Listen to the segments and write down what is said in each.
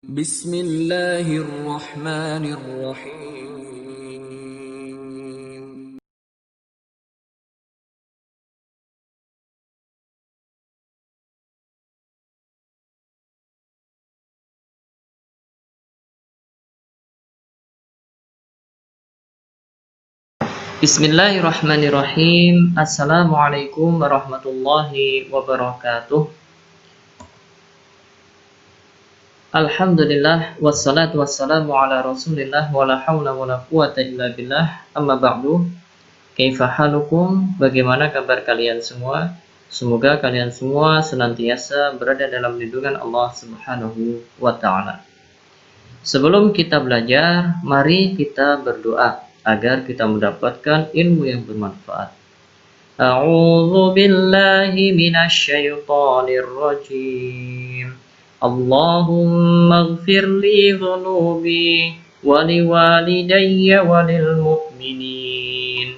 Bismillahirrahmanirrahim. Bismillahirrahmanirrahim. Assalamualaikum warahmatullahi wabarakatuh. Alhamdulillah wassalatu wassalamu ala Rasulillah wala haula wala quwata illa billah. Amma ba'du. Kaifa halukum? Bagaimana kabar kalian semua? Semoga kalian semua senantiasa berada dalam lindungan Allah Subhanahu wa taala. Sebelum kita belajar, mari kita berdoa agar kita mendapatkan ilmu yang bermanfaat. A'udzu billahi minasyaitonir rajim. Allahumma ighfir li dhunubi wa liwalidayya wa lil mu'minin.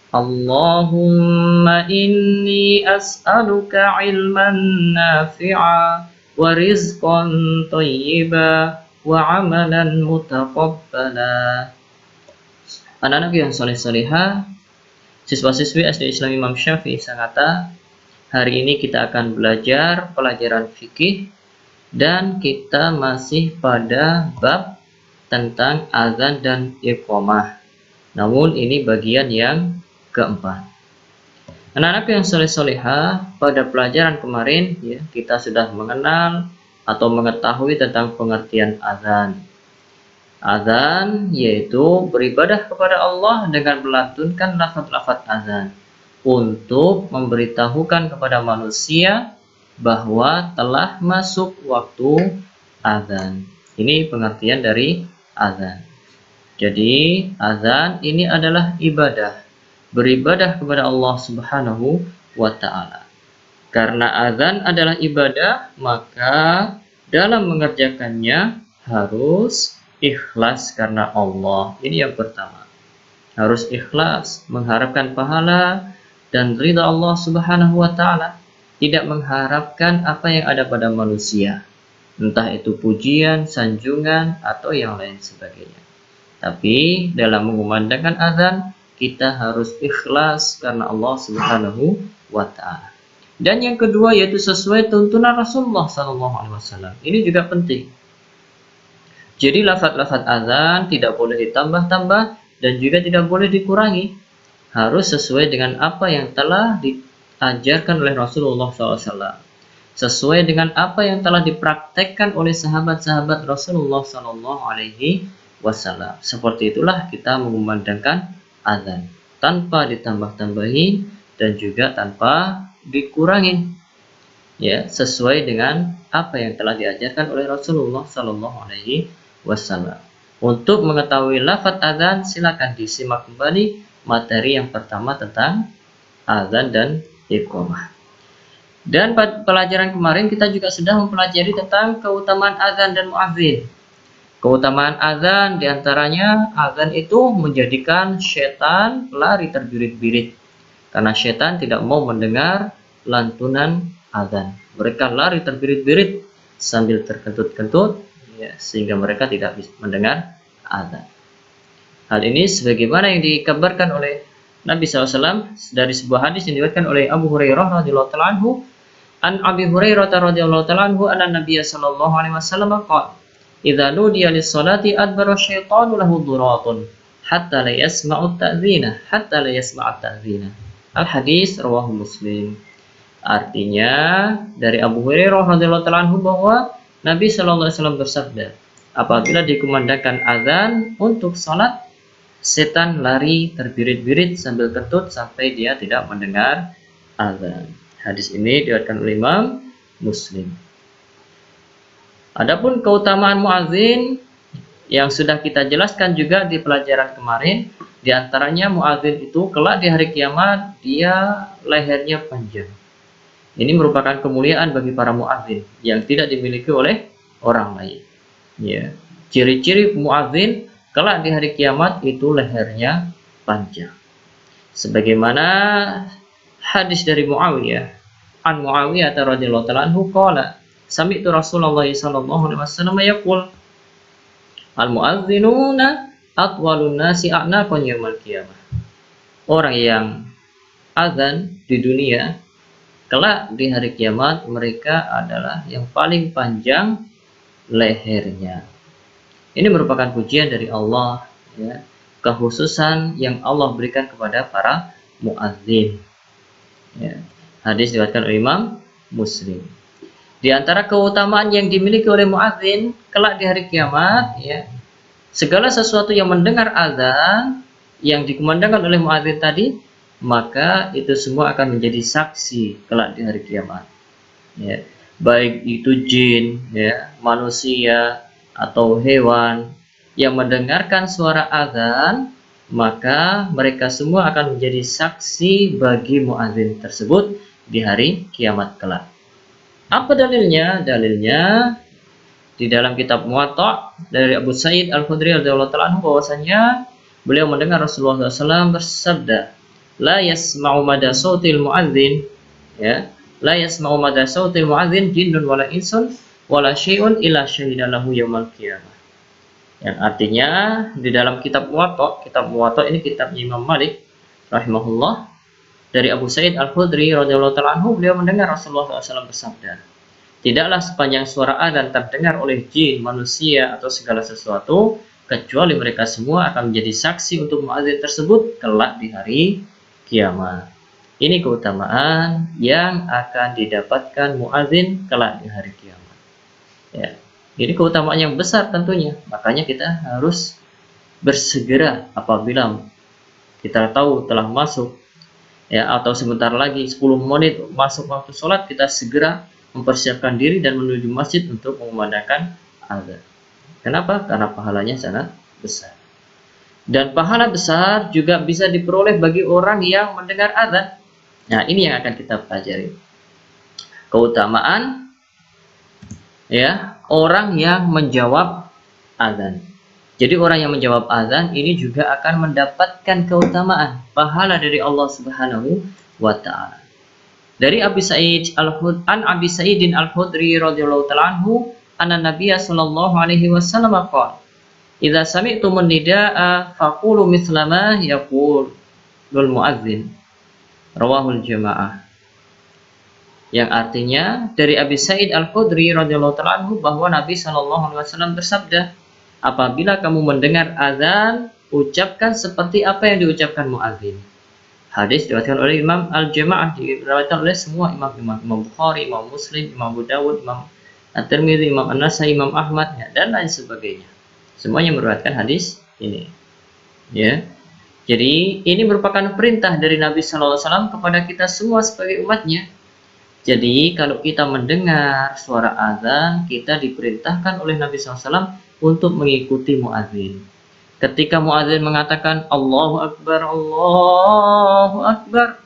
Allahumma inni as'aluka ilman nafi'a wa rizqan thayyiba wa amalan mutaqabbala. Anak-anak yang soleh-solehah, siswa-siswi SD Islam Imam Syafi'i Sangatta, hari ini kita akan belajar pelajaran fikih dan kita masih pada bab tentang azan dan iqamah. Namun ini bagian yang keempat. Anak-anak yang soleh-solehah, pada pelajaran kemarin ya, kita sudah mengenal atau mengetahui tentang pengertian azan. Azan yaitu beribadah kepada Allah dengan melantunkan lafaz-lafaz azan untuk memberitahukan kepada manusia bahwa telah masuk waktu azan. Ini pengertian dari azan. Jadi azan ini adalah ibadah, beribadah kepada Allah Subhanahu wa taala. Karena azan adalah ibadah, maka dalam mengerjakannya harus ikhlas karena Allah. Ini yang pertama. Harus ikhlas, mengharapkan pahala dan ridha Allah Subhanahu wa taala, tidak mengharapkan apa yang ada pada manusia, entah itu pujian, sanjungan atau yang lain sebagainya. Tapi dalam mengumandangkan azan, kita harus ikhlas karena Allah Subhanahu wa taala. Dan yang kedua yaitu sesuai tuntunan Rasulullah SAW. Ini juga penting. Jadi lafaz-lafaz azan tidak boleh ditambah-tambah dan juga tidak boleh dikurangi. Harus sesuai dengan apa yang telah diajarkan oleh Rasulullah SAW. Sesuai dengan apa yang telah dipraktekkan oleh sahabat-sahabat Rasulullah SAW. Seperti itulah kita mengumandangkan azan. Tanpa ditambah-tambahi dan juga tanpa dikurangi. Ya, sesuai dengan apa yang telah diajarkan oleh Rasulullah SAW. Untuk mengetahui lafaz azan, silakan disimak kembali materi yang pertama tentang azan dan iqamah. Dan pada pelajaran kemarin kita juga sudah mempelajari tentang keutamaan azan dan muadzin. Keutamaan azan diantaranya azan itu menjadikan setan lari terbirit-birit, karena setan tidak mau mendengar lantunan azan. Mereka lari terbirit-birit sambil terkentut-kentut, ya, sehingga mereka tidak bisa mendengar azan. Hal ini sebagaimana yang dikabarkan oleh Nabi SAW dari sebuah hadis yang diriwayatkan oleh Abu Hurairah radhiyallahu ta'ala anhu. An Abi Hurairah radhiyallahu ta'ala anhu anna Nabiy sallallahu alaihi wasallam qala, "Idza nudiya lis-salati adbara asy-syaitanu lahu dhuratun hatta la yasma'u at-ta'dzina." Al-hadis rawahu Muslim. Artinya dari Abu Hurairah radhiyallahu ta'ala anhu bahwa Nabi sallallahu alaihi wasallam bersabda, apabila dikumandangkan azan untuk salat, setan lari terbirit-birit sambil kentut sampai dia tidak mendengar azan. Hadis ini diriwayatkan oleh Imam Muslim. Adapun keutamaan muadzin yang sudah kita jelaskan juga di pelajaran kemarin, di antaranya muadzin itu kelak di hari kiamat dia lehernya panjang. Ini merupakan kemuliaan bagi para muadzin yang tidak dimiliki oleh orang lain. Ya, ciri-ciri muadzin kelak di hari kiamat itu lehernya panjang. Sebagaimana hadis dari Muawiyah, an Muawiyah radhiyallahu ta'ala anhu qala, sami'tu Rasulullah sallallahu alaihi wasallam yaqul al-mu'adhdhinuna atwalun nasi a'naqan yaumil qiyamah. Orang yang azan di dunia, kelak di hari kiamat mereka adalah yang paling panjang lehernya. Ini merupakan pujian dari Allah, ya, kekhususan yang Allah berikan kepada para muadzin. Ya. Hadis diriwayatkan oleh Imam Muslim. Di antara keutamaan yang dimiliki oleh muadzin kelak di hari kiamat, ya, segala sesuatu yang mendengar azan yang dikumandangkan oleh muadzin tadi, maka itu semua akan menjadi saksi kelak di hari kiamat. Ya. Baik itu jin, ya, manusia, atau hewan yang mendengarkan suara azan, maka mereka semua akan menjadi saksi bagi muadzin tersebut di hari kiamat kelak. Apa dalilnya? Dalilnya di dalam kitab Muwatta dari Abu Sa'id Al-Khudri radhiyallahu ta'ala anhu, bahwasanya beliau mendengar Rasulullah SAW bersabda, la yasma'u mada sautil muadzin, ya, la yasma'u mada sautil muadzin jinnun wala insun wala syai'un illa syahidalahu yaumal qiyamah. Yang artinya di dalam kitab Muwatta ini kitabnya Imam Malik rahimahullah, dari Abu Sa'id Al-Khudri radhiyallahu ta'ala anhu, beliau mendengar Rasulullah SAW bersabda, tidaklah sepanjang suara azan terdengar oleh jin, manusia, atau segala sesuatu, kecuali mereka semua akan menjadi saksi untuk muadzin tersebut kelak di hari kiamat. Ini keutamaan yang akan didapatkan muadzin kelak di hari kiamat. Ya, ini keutamaan yang besar tentunya. Makanya kita harus bersegera apabila kita tahu telah masuk, ya, atau sebentar lagi 10 menit masuk waktu sholat, kita segera mempersiapkan diri dan menuju masjid untuk mengumandangkan azan. Kenapa? Karena pahalanya sangat besar. Dan pahala besar juga bisa diperoleh bagi orang yang mendengar azan. Nah, ini yang akan kita pelajari. Keutamaan, ya, orang yang menjawab azan. Jadi orang yang menjawab azan ini juga akan mendapatkan keutamaan, pahala dari Allah Subhanahu wa ta'ala. Dari Abi Sa'id Al-Khudri radhiyallahu ta'ala anhu, anna Nabiya sallallahu alaihi wasallam qala, idza sami'tumun nidaa faqulu mithla ma yaqulul muadzin. Rawahul jamaah. Yang artinya dari Abi Sa'id Al-Khudri radhiyallahu ta'ala anhu bahwa Nabi sallallahu alaihi wasallam bersabda, apabila kamu mendengar azan, ucapkan seperti apa yang diucapkan muadzin. Hadis diriwayatkan oleh Imam Al-Jamaah, diriwayatkan oleh semua Imam Bukhari, Imam Muslim, Imam Abu Dawud, Imam At-Tirmidzi, Imam An-Nasai, Imam Ahmad, ya, dan lain sebagainya. Semuanya meriwayatkan hadis ini. Ya. Jadi ini merupakan perintah dari Nabi sallallahu alaihi wasallam kepada kita semua sebagai umatnya. Jadi kalau kita mendengar suara azan, kita diperintahkan oleh Nabi SAW untuk mengikuti muadzin. Ketika muadzin mengatakan Allahu Akbar,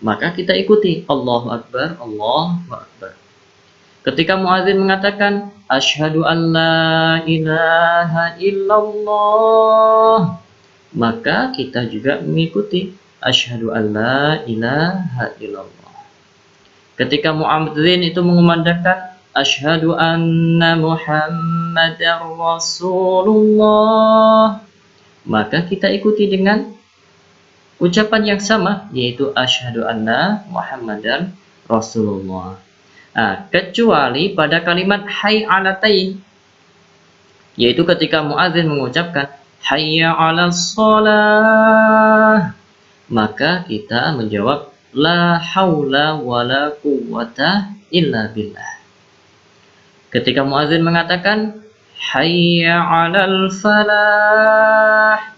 maka kita ikuti Allahu Akbar, Allahu Akbar. Ketika muadzin mengatakan Asyhadu an la ilaha illallah, maka kita juga mengikuti Asyhadu an la ilaha illallah. Ketika muadzin itu mengumandangkan Asyhadu anna Muhammadar Rasulullah, maka kita ikuti dengan ucapan yang sama, yaitu Asyhadu anna Muhammadar Rasulullah. Nah, kecuali pada kalimat hayy 'alatain, yaitu ketika muadzin mengucapkan hayya 'alas shalah, maka kita menjawab la haula wala quwwata illa billah. Ketika muadzin mengatakan hayya 'alal falah,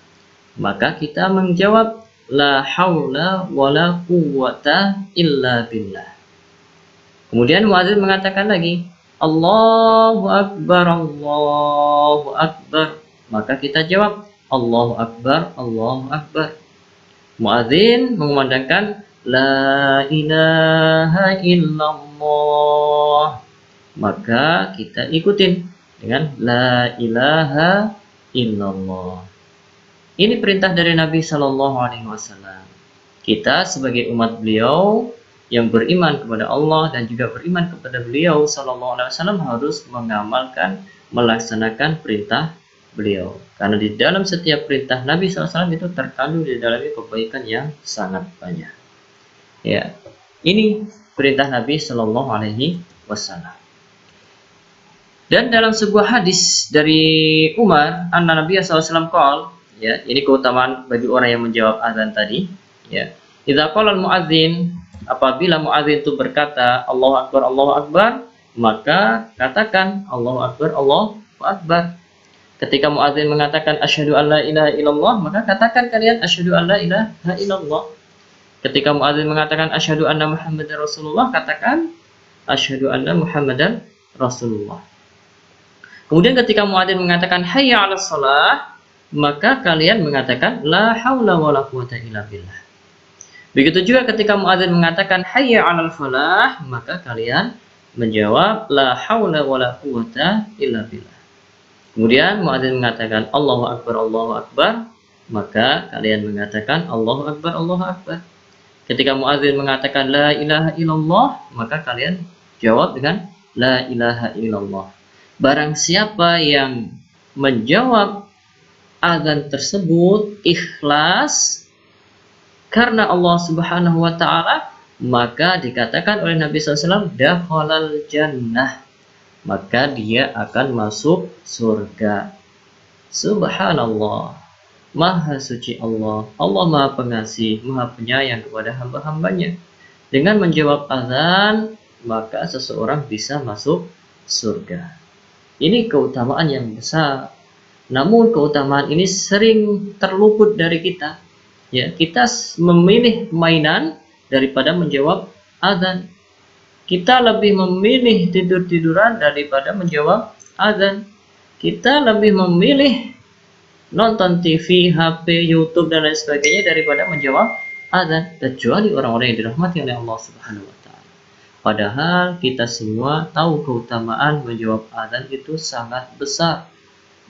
maka kita menjawab la haula wala quwwata illa billah. Kemudian muadzin mengatakan lagi Allahu Akbar, Allahu Akbar, maka kita jawab Allahu Akbar, Allahu Akbar. Muadzin mengumandangkan la ilaha illallah, maka kita ikutin dengan la ilaha illallah. Ini perintah dari Nabi Sallallahu Alaihi Wasallam. Kita sebagai umat beliau yang beriman kepada Allah dan juga beriman kepada beliau sallallahu alaihi wasallam harus mengamalkan, melaksanakan perintah beliau. Karena di dalam setiap perintah Nabi SAW itu terkandung di dalamnya kebaikan yang sangat banyak. Ya, ini perintah Nabi Shallallahu Alaihi Wasallam. Dan dalam sebuah hadis dari Umar, anna Nabi SAW qol, ya, ini keutamaan bagi orang yang menjawab azan tadi, ya. Idza qala al-muadzin, apabila muadzin itu berkata Allahu Akbar, maka katakan Allahu Akbar. Ketika muadzin mengatakan asyhadu an la ilaha illallah, maka katakan kalian asyhadu an la ilaha illallah. Ketika muadzin mengatakan asyhadu anna Muhammadar Rasulullah, katakan asyhadu anna Muhammadar Rasulullah. Kemudian ketika muadzin mengatakan hayya 'alas shalah, maka kalian mengatakan la haula wala quwata illa billah. Begitu juga ketika muadzin mengatakan hayya 'alal falah, maka kalian menjawab la haula wala quwata illa billah. Kemudian muadzin mengatakan Allahu Akbar, maka kalian mengatakan Allahu Akbar. Ketika muadzin mengatakan la ilaha illallah, maka kalian jawab dengan la ilaha illallah. Barang siapa yang menjawab azan tersebut ikhlas karena Allah Subhanahu wa taala, maka dikatakan oleh Nabi SAW dakhalal jannah, maka dia akan masuk surga. Subhanallah, Maha suci Allah, Allah Maha pengasih, Maha penyayang kepada hamba-hambanya. Dengan menjawab azan, maka seseorang bisa masuk surga. Ini keutamaan yang besar. Namun keutamaan ini sering terluput dari kita. Ya, kita memilih mainan daripada menjawab azan. Kita lebih memilih tidur-tiduran daripada menjawab azan. Kita lebih memilih nonton TV, HP, YouTube dan lain sebagainya daripada menjawab azan, kecuali orang-orang yang dirahmati oleh Allah Subhanahu wa taala. Padahal kita semua tahu keutamaan menjawab azan itu sangat besar,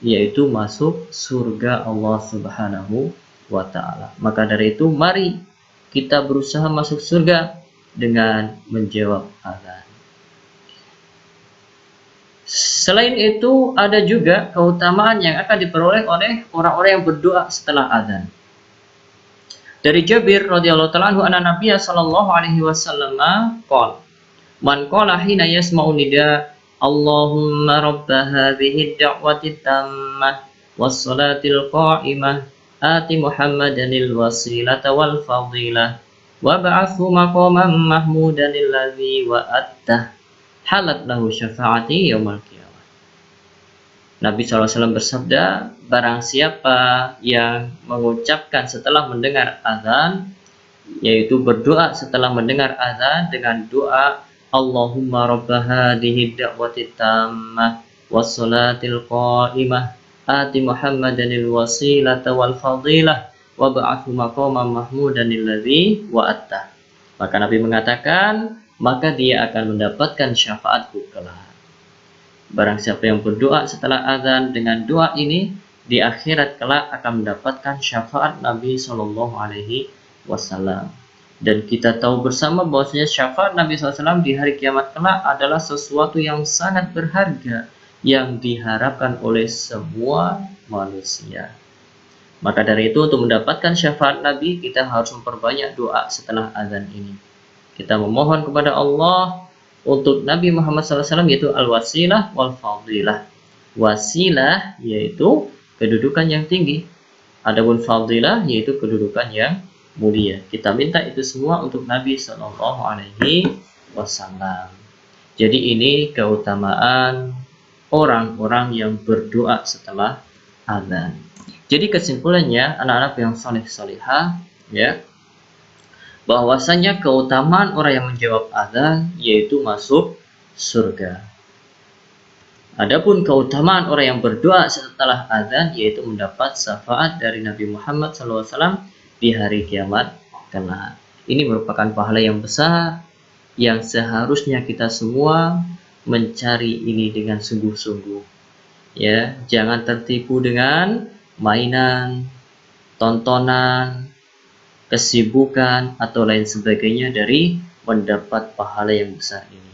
yaitu masuk surga Allah Subhanahu wa taala. Maka dari itu mari kita berusaha masuk surga dengan menjawab azan. Selain itu ada juga keutamaan yang akan diperoleh oleh orang-orang yang berdoa setelah azan. Dari Jabir radhiyallahu ta'ala anhu anna Nabiy sallallahu alaihi wasallam qala man qala hina yasma'u nida Allahumma rabb hadhihi ad-da'wati tammah was salatil qa'imah ati Muhammadanil wasilata wal fadilah wab'athu maqaman mahmudan alladzi wa'attah halat lahu syafaati yaumil qiyamah. Nabi SAW bersabda, barang siapa yang mengucapkan setelah mendengar azan, yaitu berdoa setelah mendengar azan dengan doa Allahumma rabba hadhihi da'wati tammah was salatil qa'imah ati Muhammadanil wasilata wal fadilah wa ba'athu maqaman mahmudan alladzi wa'attah. Maka Nabi mengatakan, maka dia akan mendapatkan syafaatku kelak. Barang siapa yang berdoa setelah azan dengan doa ini, di akhirat kelak akan mendapatkan syafaat Nabi Shallallahu Alaihi Wasallam. Dan kita tahu bersama bahwasanya syafaat Nabi SAW di hari kiamat kelak adalah sesuatu yang sangat berharga yang diharapkan oleh semua manusia. Maka dari itu untuk mendapatkan syafaat Nabi, kita harus memperbanyak doa setelah azan ini. Kita memohon kepada Allah untuk Nabi Muhammad SAW, yaitu al-wasilah wal fadilah. Wasilah yaitu kedudukan yang tinggi, adapun fadilah yaitu kedudukan yang mulia. Kita minta itu semua untuk Nabi Sallallahu Alaihi Wasallam. Jadi ini keutamaan orang-orang yang berdoa setelah azan. Jadi kesimpulannya, anak-anak yang saleh-salihah, ya, bahwasanya keutamaan orang yang menjawab azan yaitu masuk surga. Adapun keutamaan orang yang berdoa setelah azan yaitu mendapat syafaat dari Nabi Muhammad SAW di hari kiamat kelak. Ini merupakan pahala yang besar yang seharusnya kita semua mencari ini dengan sungguh-sungguh. Ya, jangan tertipu dengan mainan, tontonan, kesibukan atau lain sebagainya dari mendapat pahala yang besar ini.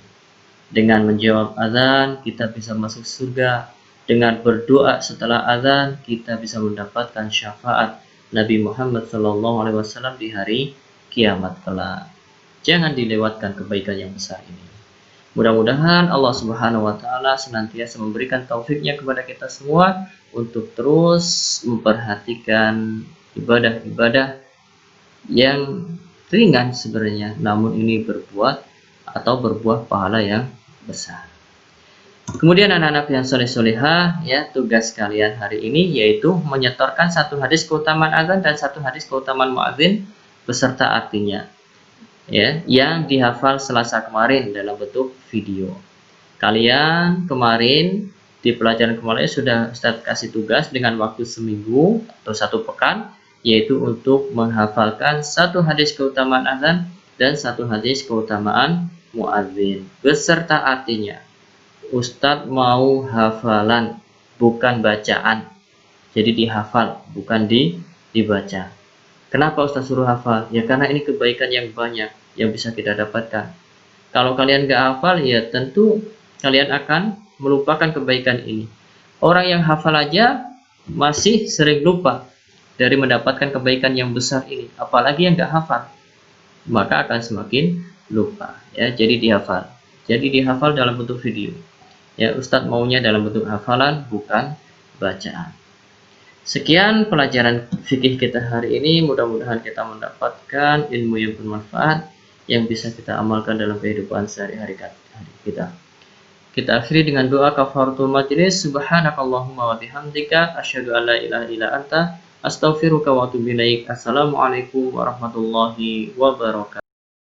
Dengan menjawab azan, kita bisa masuk surga. Dengan berdoa setelah azan, kita bisa mendapatkan syafaat Nabi Muhammad SAW di hari kiamat kelak. Jangan dilewatkan kebaikan yang besar ini. Mudah-mudahan Allah Subhanahu wa taala senantiasa memberikan taufiknya kepada kita semua untuk terus memperhatikan ibadah-ibadah yang ringan sebenarnya, namun ini berbuah pahala yang besar. Kemudian anak-anak yang soleh-solehah, ya, tugas kalian hari ini yaitu menyetorkan satu hadis keutamaan azan dan satu hadis keutamaan muadzin beserta artinya, ya, yang dihafal Selasa kemarin dalam bentuk video. Kalian kemarin di pelajaran kemarin sudah Ustaz kasih tugas dengan waktu seminggu atau 1 pekan, yaitu untuk menghafalkan satu hadis keutamaan azan dan satu hadis keutamaan muadzin beserta artinya. Ustadz mau hafalan, bukan bacaan. Jadi dihafal, bukan dibaca. Kenapa Ustadz suruh hafal? Ya karena ini kebaikan yang banyak yang bisa kita dapatkan. Kalau kalian gak hafal, ya tentu kalian akan melupakan kebaikan ini. Orang yang hafal aja masih sering lupa dari mendapatkan kebaikan yang besar ini. Apalagi yang gak hafal, maka akan semakin lupa. Ya, jadi dihafal. Jadi dihafal dalam bentuk video. Ya, Ustadz maunya dalam bentuk hafalan, bukan bacaan. Sekian pelajaran fikih kita hari ini. Mudah-mudahan kita mendapatkan ilmu yang bermanfaat yang bisa kita amalkan dalam kehidupan sehari-hari kita. Kita akhiri dengan doa kafaratul majlis. Subhanakallahumma wa bihamdika asyhadu an la ilaha illa anta astaghfiruka wa atubu ilaik. Assalamualaikum warahmatullahi wabarakatuh.